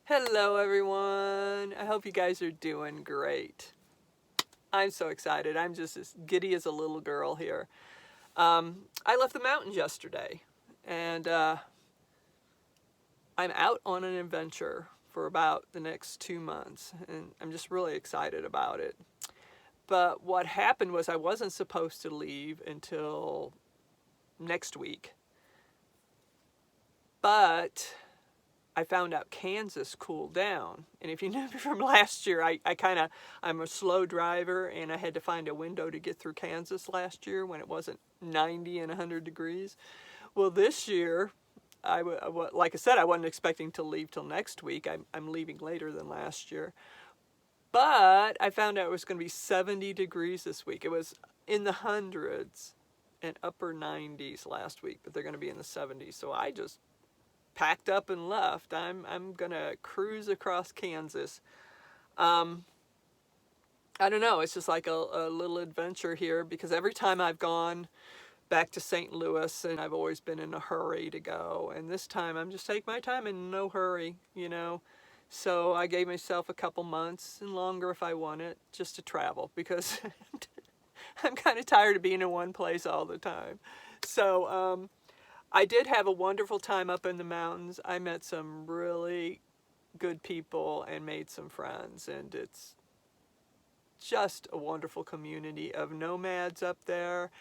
Hello everyone, I hope you guys are doing great. I'm so excited. I'm just as giddy as a little girl here. I left the mountains yesterday and I'm out on an adventure for about the next 2 months and I'm just really excited about it. But what happened was I wasn't supposed to leave until next week. But I found out Kansas cooled down. And if you know me from last year, I'm a slow driver and I had to find a window to get through Kansas last year when it wasn't 90 and 100 degrees. Well, this year, like I said, I wasn't expecting to leave till next week. I'm leaving later than last year. But I found out it was going to be 70 degrees this week. It was in the hundreds and upper 90s last week, but they're going to be in the 70s. So I just packed up and left. I'm gonna cruise across Kansas. I don't know. It's just like a little adventure here because every time I've gone back to St. Louis and I've always been in a hurry to go, and this time I'm just taking my time in no hurry, you know. So I gave myself a couple months and longer if I want it just to travel because I'm kind of tired of being in one place all the time. So I did have a wonderful time up in the mountains. I met some really good people and made some friends, and it's just a wonderful community of nomads up there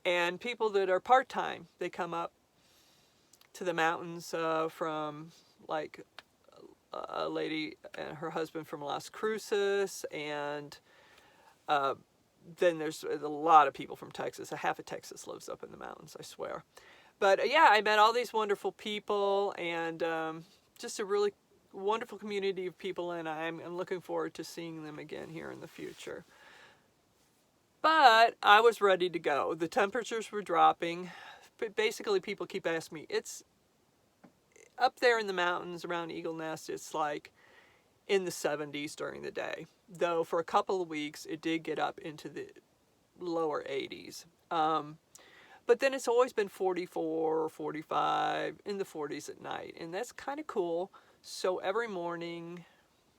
and people that are part-time. They come up to the mountains from like a lady and her husband from Las Cruces, and then there's a lot of people from Texas. A half of Texas lives up in the mountains, I swear. But yeah, I met all these wonderful people and just a really wonderful community of people, and I'm looking forward to seeing them again here in the future. But I was ready to go. The temperatures were dropping. But basically, people keep asking me, it's up there in the mountains around Eagle Nest, it's like in the 70s during the day. Though for a couple of weeks, it did get up into the lower 80s. But then it's always been 44, 45, in the 40s at night. And that's kind of cool. So every morning,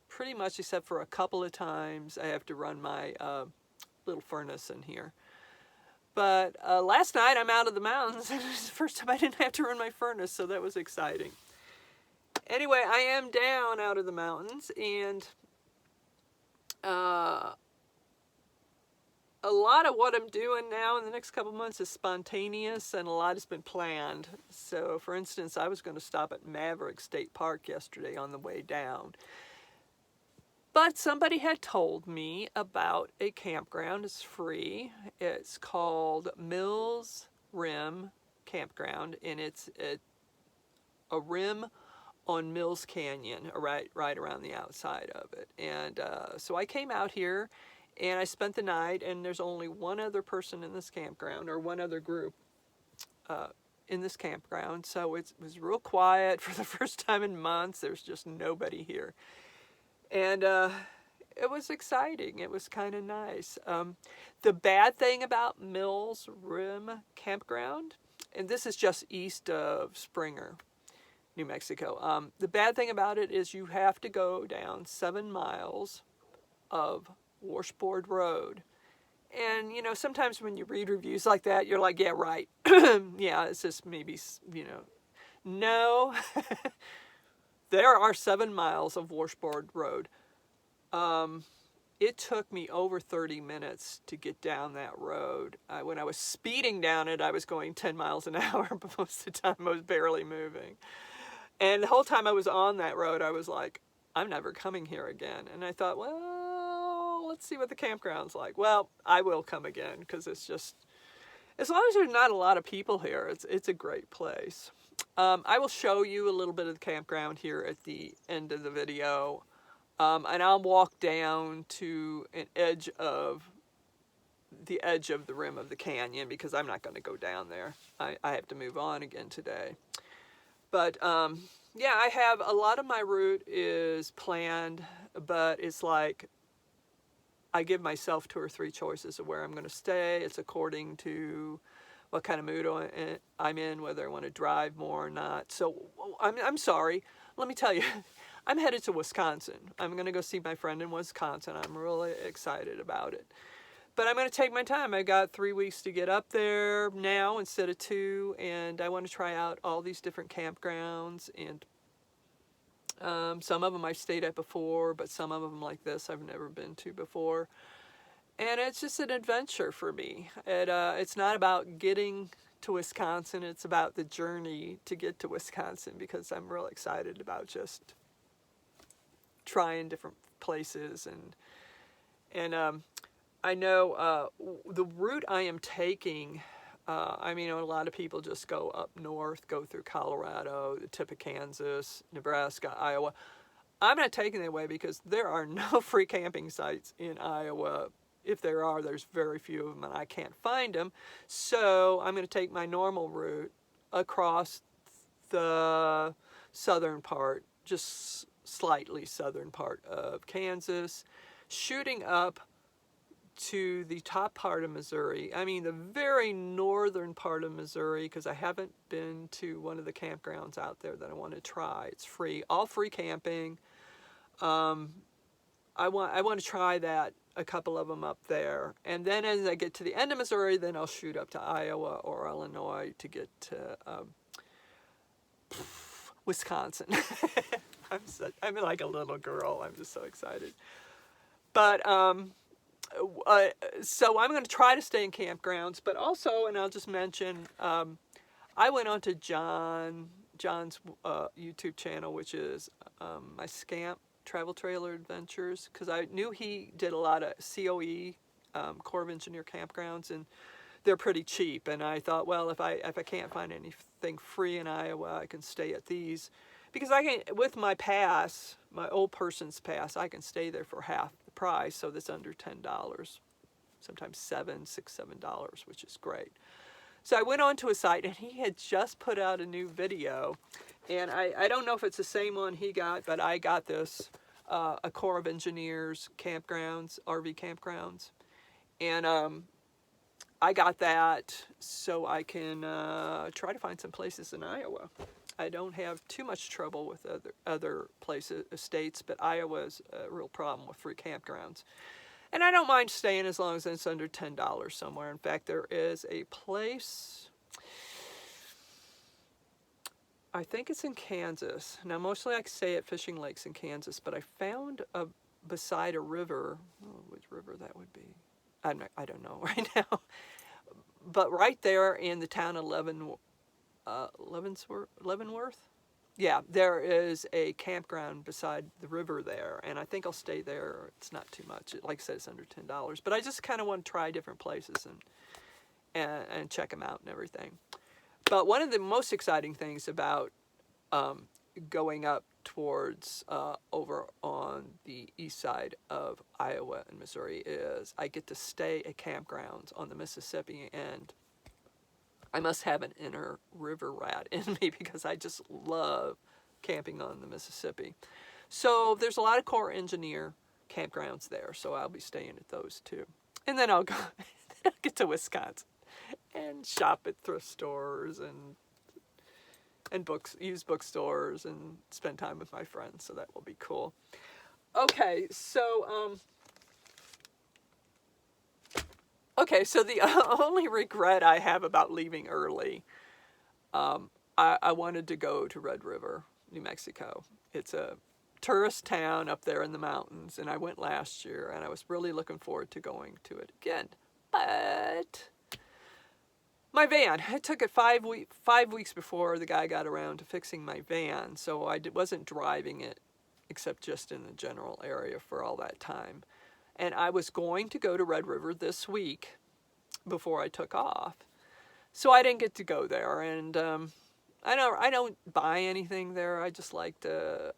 pretty much except for a couple of times, I have to run my little furnace in here. But last night, I'm out of the mountains. And it was the first time I didn't have to run my furnace, so that was exciting. Anyway, I am down out of the mountains, and a lot of what I'm doing now in the next couple months is spontaneous, and a lot has been planned. So, for instance, I was going to stop at Maverick State Park yesterday on the way down. But somebody had told me about a campground. It's free. It's called Mills Rim Campground, and it's a rim on Mills Canyon, right around the outside of it. And so I came out here, and I spent the night, and there's only one other person in this campground, or one other group in this campground. So it was real quiet for the first time in months. There's just nobody here. And it was exciting. It was kind of nice. The bad thing about Mills Rim Campground, and this is just east of Springer, New Mexico. The bad thing about it is you have to go down 7 miles of washboard road. And, you know, sometimes when you read reviews like that, you're like, yeah, right. Yeah, it's just maybe, you know. No, there are 7 miles of washboard road. It took me over 30 minutes to get down that road. When I was speeding down it, I was going 10 miles an hour, but most of the time I was barely moving. And the whole time I was on that road, I was like, I'm never coming here again. And I thought, well, let's see what the campground's like. Well, I will come again because it's just, as long as there's not a lot of people here, it's a great place. I will show you a little bit of the campground here at the end of the video. And I'll walk down to the edge of the rim of the canyon because I'm not going to go down there. I have to move on again today. But yeah, I have a lot of my route is planned, but it's like I give myself 2 or 3 choices of where I'm going to stay. It's according to what kind of mood I'm in, whether I want to drive more or not. So I'm sorry. Let me tell you, I'm headed to Wisconsin. I'm going to go see my friend in Wisconsin. I'm really excited about it. But I'm going to take my time. I got 3 weeks to get up there now instead of 2, and I want to try out all these different campgrounds. And some of them I've stayed at before, but some of them like this I've never been to before. And it's just an adventure for me. It's not about getting to Wisconsin. It's about the journey to get to Wisconsin, because I'm real excited about just trying different places. And I know the route I am taking, I mean, a lot of people just go up north, go through Colorado, the tip of Kansas, Nebraska, Iowa. I'm not taking that way because there are no free camping sites in Iowa. If there are, there's very few of them, and I can't find them. So I'm going to take my normal route across the southern part, just slightly southern part of Kansas, shooting up to the top part of Missouri. I mean, the very northern part of Missouri, because I haven't been to one of the campgrounds out there that I want to try. It's free, all free camping. I want to try that, a couple of them up there. And then as I get to the end of Missouri, then I'll shoot up to Iowa or Illinois to get to Wisconsin. I'm like a little girl. I'm just so excited. But so I'm going to try to stay in campgrounds, but also, and I'll just mention, I went on to John's YouTube channel, which is my Scamp Travel Trailer Adventures, because I knew he did a lot of COE, Corps of Engineer campgrounds, and they're pretty cheap. And I thought, well, if I can't find anything free in Iowa, I can stay at these, because I can, with my pass, my old person's pass, I can stay there for half the price, so that's under $10, sometimes $7, which is great. So I went on to a site, and he had just put out a new video, and I don't know if it's the same one he got, but I got this, a Corps of Engineers campgrounds, RV campgrounds, and I got that so I can try to find some places in Iowa. I don't have too much trouble with other places, states, but Iowa's a real problem with free campgrounds. And I don't mind staying as long as it's under $10 somewhere. In fact, there is a place, I think it's in Kansas. Now, mostly I stay at fishing lakes in Kansas, but I found beside a river, which river that would be, I don't know right now, but right there in the town of Leavenworth? Yeah, there is a campground beside the river there, and I think I'll stay there. It's not too much. Like I said, it's under $10. But I just kind of want to try different places and check them out and everything. But one of the most exciting things about going up towards over on the east side of Iowa and Missouri is I get to stay at campgrounds on the Mississippi, and I must have an inner river rat in me because I just love camping on the Mississippi. So there's a lot of Corps Engineer campgrounds there, so I'll be staying at those too. And then I'll get to Wisconsin and shop at thrift stores and used bookstores and spend time with my friends, so that will be cool. Okay, so the only regret I have about leaving early, I wanted to go to Red River, New Mexico. It's a tourist town up there in the mountains, and I went last year, and I was really looking forward to going to it again. But my van, it took it 5 weeks before the guy got around to fixing my van, so I wasn't driving it except just in the general area for all that time. And I was going to go to Red River this week before I took off. So I didn't get to go there, and I don't buy anything there. I just like those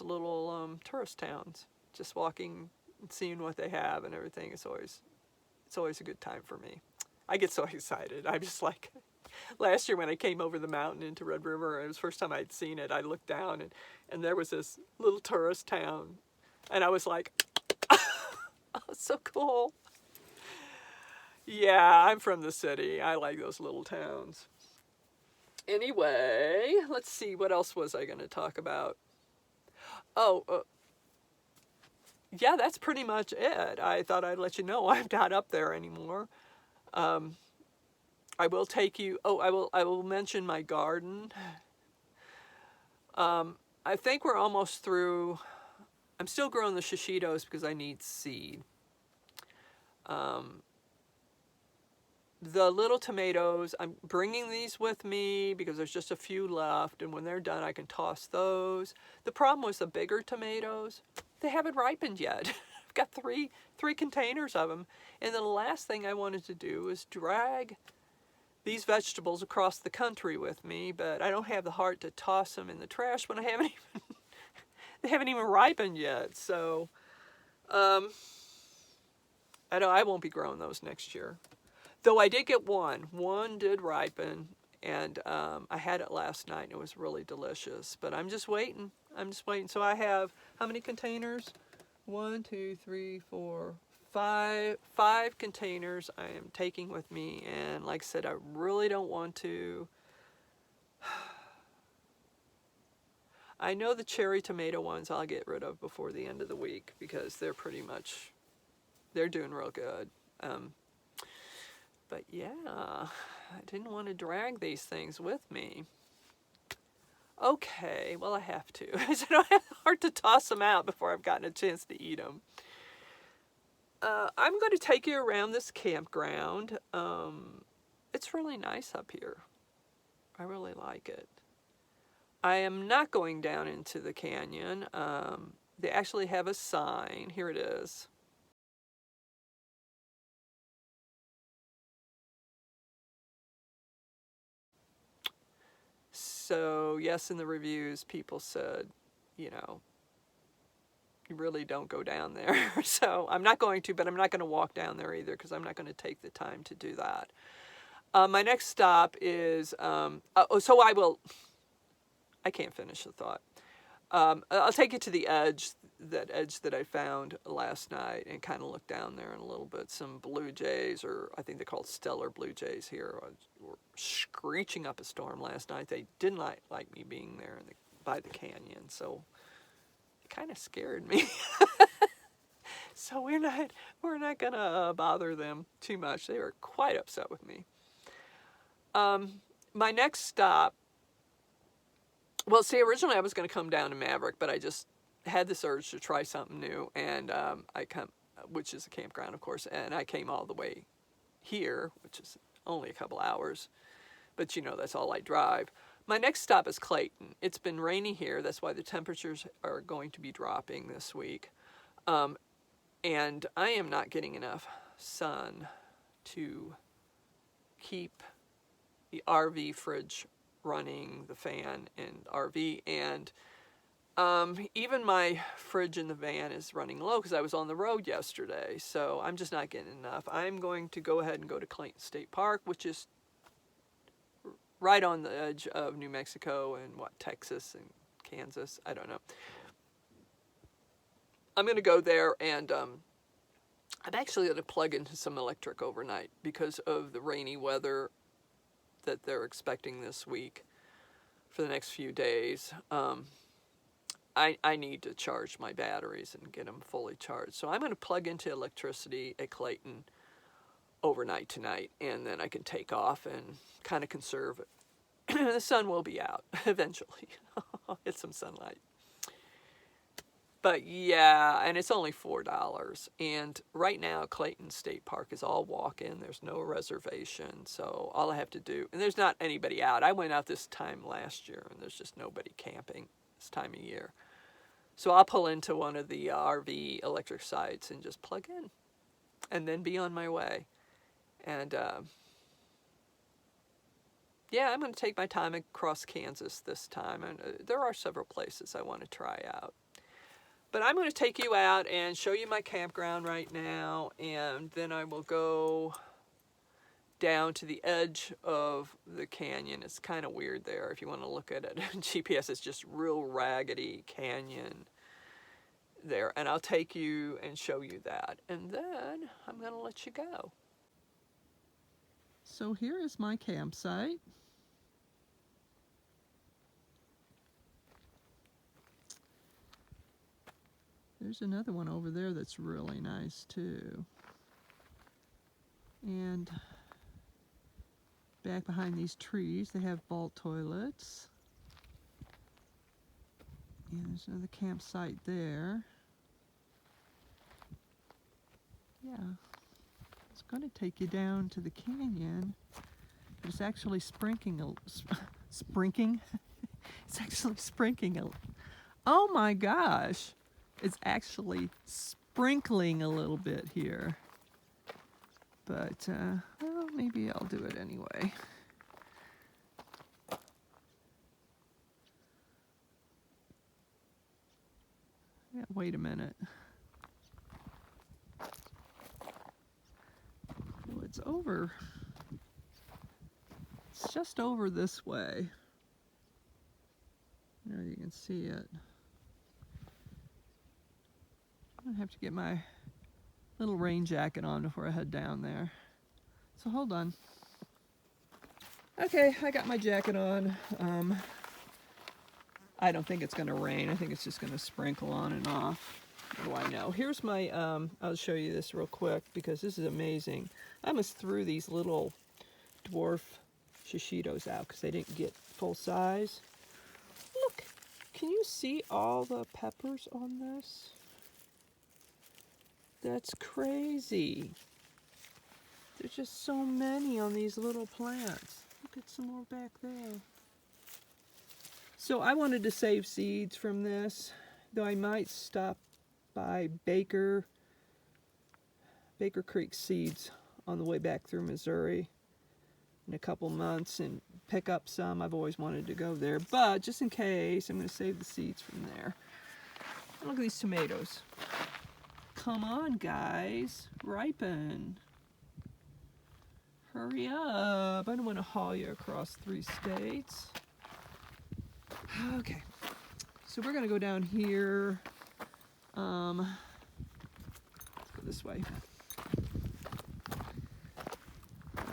little tourist towns. Just walking and seeing what they have and everything. It's always a good time for me. I get so excited. I'm just like, last year when I came over the mountain into Red River, it was the first time I'd seen it. I looked down and there was this little tourist town, and I was like, oh, it's so cool. Yeah, I'm from the city. I like those little towns. Anyway, let's see, what else was I going to talk about? Oh, yeah, that's pretty much it. I thought I'd let you know I'm not up there anymore. Um, I will take you. Oh, I will mention my garden. I think we're almost through. I'm still growing the shishitos because I need seed. Um, the little tomatoes, I'm bringing these with me because there's just a few left, and when they're done, I can toss those. The problem was the bigger tomatoes, they haven't ripened yet. I've got three containers of them, and the last thing I wanted to do is drag these vegetables across the country with me, but I don't have the heart to toss them in the trash when they haven't even ripened yet. So um, I know I won't be growing those next year. Though I did get one. One did ripen, and I had it last night, and it was really delicious. But I'm just waiting. I'm just waiting. So I have how many containers? 1, 2, 3, 4, 5. 5 containers I am taking with me, and like I said, I really don't want to. I know the cherry tomato ones I'll get rid of before the end of the week because they're doing real good. Um, But yeah, I didn't want to drag these things with me. Okay, well, I have to. I said I have hard to toss them out before I've gotten a chance to eat them. I'm going to take you around this campground. It's really nice up here. I really like it. I am not going down into the canyon. They actually have a sign. Here it is. So, yes, in the reviews, people said, you know, you really don't go down there. So I'm not going to, but I'm not going to walk down there either because I'm not going to take the time to do that. My next stop is, so I can't finish the thought. I'll take you to the edge, that edge that I found last night, and kind of look down there in a little bit. Some blue jays, or I think they're called stellar blue jays here, were screeching up a storm last night. They didn't like me being there by the canyon, so it kind of scared me. So we're not gonna bother them too much. They were quite upset with me. My next stop. Well, see, originally I was going to come down to Maverick, but I just had this urge to try something new, and which is a campground, of course, and I came all the way here, which is only a couple hours, but that's all I drive. My next stop is Clayton. It's been rainy here. That's why the temperatures are going to be dropping this week. And I am not getting enough sun to keep the RV fridge running, the fan and RV, and even my fridge in the van is running low because I was on the road yesterday, so I'm just not getting enough. I'm going to go ahead and go to Clayton State Park, which is right on the edge of New Mexico and Texas and Kansas. I don't know. I'm going to go there, and I'm actually going to plug into some electric overnight because of the rainy weather that they're expecting this week for the next few days. I need to charge my batteries and get them fully charged. So I'm going to plug into electricity at Clayton overnight tonight, and then I can take off and kind of conserve it. The sun will be out eventually. I'll get some sunlight. But yeah, and it's only $4. And right now, Clayton State Park is all walk-in. There's no reservation. So all I have to do, and there's not anybody out. I went out this time last year, and there's just nobody camping this time of year. So I'll pull into one of the RV electric sites and just plug in, and then be on my way. And yeah, I'm going to take my time across Kansas this time. And there are several places I want to try out. But I'm going to take you out and show you my campground right now, and then I will go down to the edge of the canyon. It's kind of weird there if you want to look at it. GPS is just real raggedy canyon there, and I'll take you and show you that, and then I'm going to let you go. So here is my campsite. There's another one over there that's really nice too. And back behind these trees, they have vault toilets. And there's another campsite there. Yeah, it's going to take you down to the canyon. But it's actually sprinkling. It's actually sprinkling. Oh my gosh! It's actually sprinkling a little bit here. But well, maybe I'll do it anyway. Yeah, wait a minute. Well, it's over. It's just over this way. There you can see it. I'm gonna have to get my little rain jacket on before I head down there. So hold on. Okay, I got my jacket on. I don't think it's gonna rain. I think it's just gonna sprinkle on and off. What do I know? Here's my, I'll show you this real quick because this is amazing. I almost threw these little dwarf shishitos out because they didn't get full size. Look, can you see all the peppers on this? That's crazy. There's just so many on these little plants. Look at some more back there. So I wanted to save seeds from this, though I might stop by Baker Creek Seeds on the way back through Missouri in a couple months and pick up some. I've always wanted to go there, but just in case, I'm going to save the seeds from there. And look at these tomatoes. Come on, guys, ripen. Hurry up. I don't want to haul you across 3 states. Okay, so we're going to go down here. Let's go this way.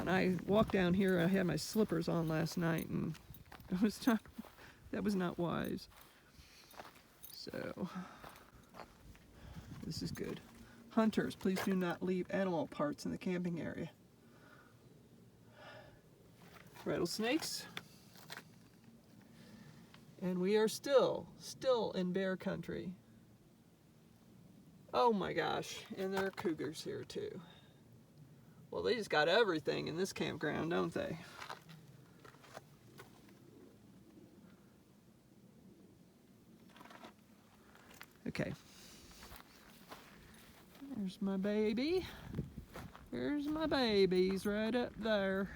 And I walked down here. I had my slippers on last night, and that was not wise. So this is good. Hunters, please do not leave animal parts in the camping area. Rattlesnakes. And we are still in bear country. Oh my gosh, and there are cougars here too. Well, they just got everything in this campground, don't they? Okay. There's my baby. There's my babies right up there.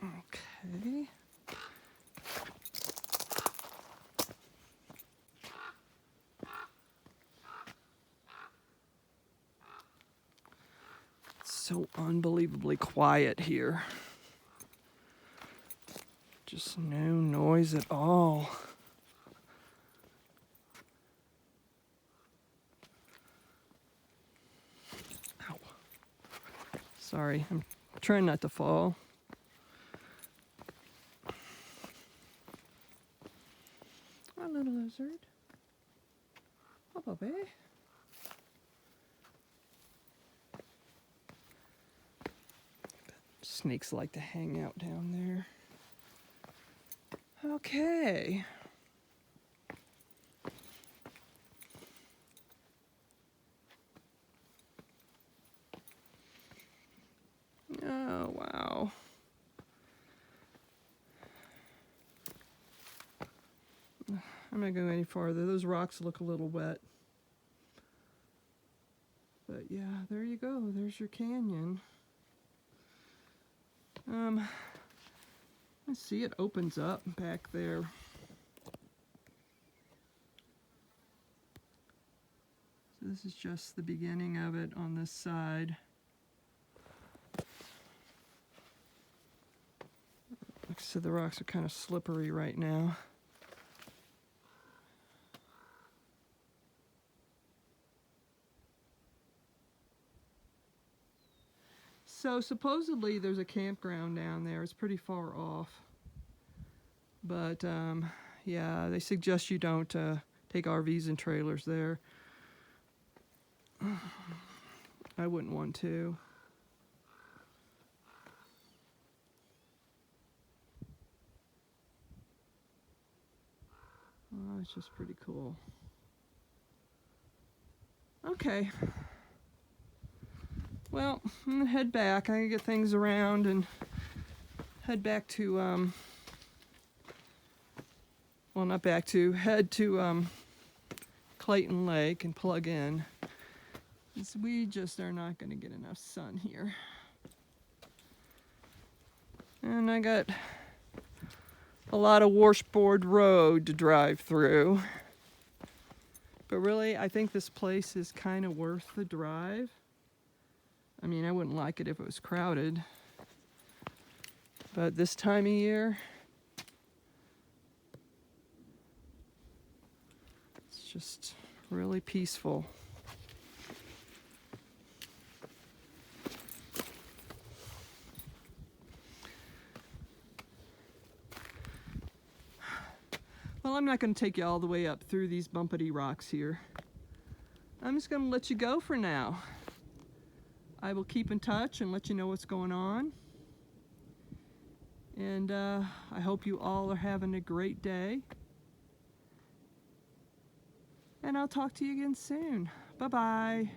Okay. It's so unbelievably quiet here. Just no noise at all. Ow. Sorry, I'm trying not to fall. Hi, little lizard. Oh, baby. Snakes like to hang out down there. Okay. Oh, wow. I'm not going any farther. Those rocks look a little wet. But yeah, there you go. There's your canyon. Let's see, it opens up back there. So this is just the beginning of it on this side. Like I said, the rocks are kind of slippery right now. So supposedly there's a campground down there. It's pretty far off. But Yeah, they suggest you don't take RVs and trailers there. I wouldn't want to. Oh, it's just pretty cool. Okay. Well, I'm gonna head back. I'm gonna get things around and head back to, well, not back to, head to Clayton Lake and plug in. We just are not gonna get enough sun here. And I got a lot of washboard road to drive through. But really, I think this place is kind of worth the drive. I mean, I wouldn't like it if it was crowded. But this time of year, it's just really peaceful. Well, I'm not going to take you all the way up through these bumpity rocks here. I'm just going to let you go for now. I will keep in touch and let you know what's going on. And I hope you all are having a great day. And I'll talk to you again soon. Bye-bye.